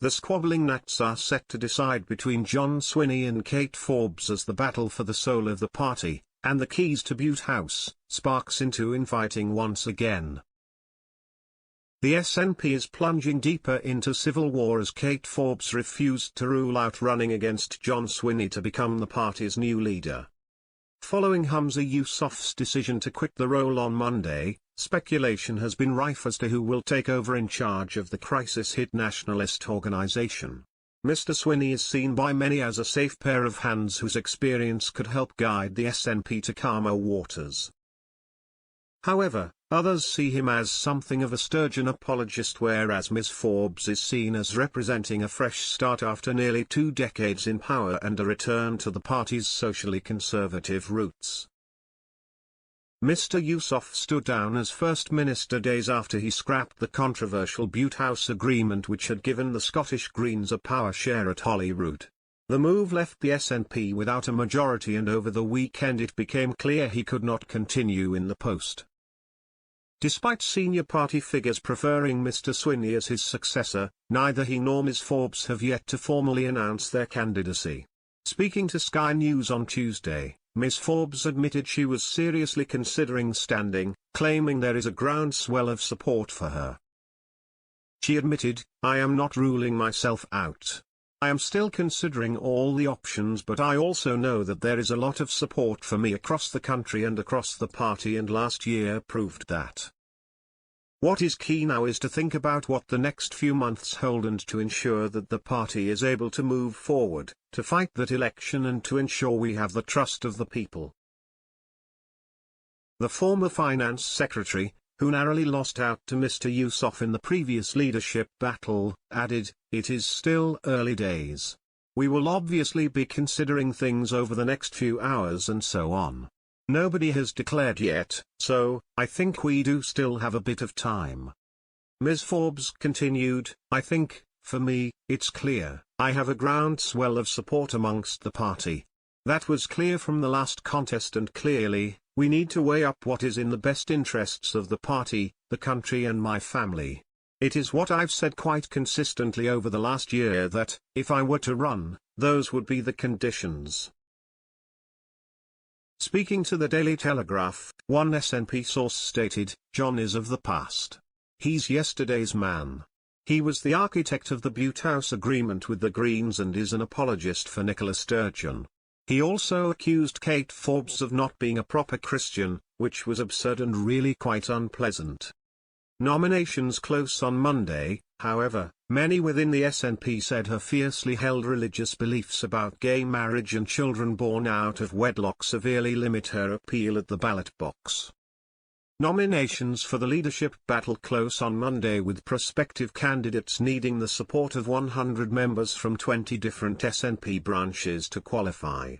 The squabbling Nats are set to decide between John Swinney and Kate Forbes as the battle for the soul of the party, and the keys to Butte House, sparks into infighting once again. The SNP is plunging deeper into civil war as Kate Forbes refused to rule out running against John Swinney to become the party's new leader. Following Humza Yousaf's decision to quit the role on Monday, speculation has been rife as to who will take over in charge of the crisis-hit nationalist organization. Mr. Swinney is seen by many as a safe pair of hands whose experience could help guide the SNP to calmer waters. However, others see him as something of a Sturgeon apologist, whereas Ms. Forbes is seen as representing a fresh start after nearly 2 decades in power and a return to the party's socially conservative roots. Mr. Yousaf stood down as First Minister days after he scrapped the controversial Butte House agreement which had given the Scottish Greens a power share at Holyrood. The move left the SNP without a majority, and over the weekend it became clear he could not continue in the post. Despite senior party figures preferring Mr. Swinney as his successor, neither he nor Ms. Forbes have yet to formally announce their candidacy. Speaking to Sky News on Tuesday, Ms. Forbes admitted she was seriously considering standing, claiming there is a groundswell of support for her. She admitted, "I am not ruling myself out. I am still considering all the options, but I also know that there is a lot of support for me across the country and across the party, and last year proved that. What is key now is to think about what the next few months hold and to ensure that the party is able to move forward, to fight that election and to ensure we have the trust of the people." The former finance secretary, who narrowly lost out to Mr. Yousaf in the previous leadership battle, added, "It is still early days. We will obviously be considering things over the next few hours and so on. Nobody has declared yet, so I think we do still have a bit of time." Ms. Forbes continued, "I think, for me, it's clear, I have a groundswell of support amongst the party. That was clear from the last contest, and clearly, we need to weigh up what is in the best interests of the party, the country and my family. It is what I've said quite consistently over the last year, that, if I were to run, those would be the conditions." Speaking to the Daily Telegraph, one SNP source stated, "John is of the past. He's yesterday's man. He was the architect of the Butte House agreement with the Greens and is an apologist for Nicola Sturgeon. He also accused Kate Forbes of not being a proper Christian, which was absurd and really quite unpleasant." Nominations close on Monday, however, many within the SNP said her fiercely held religious beliefs about gay marriage and children born out of wedlock severely limit her appeal at the ballot box. Nominations for the leadership battle close on Monday, with prospective candidates needing the support of 100 members from 20 different SNP branches to qualify.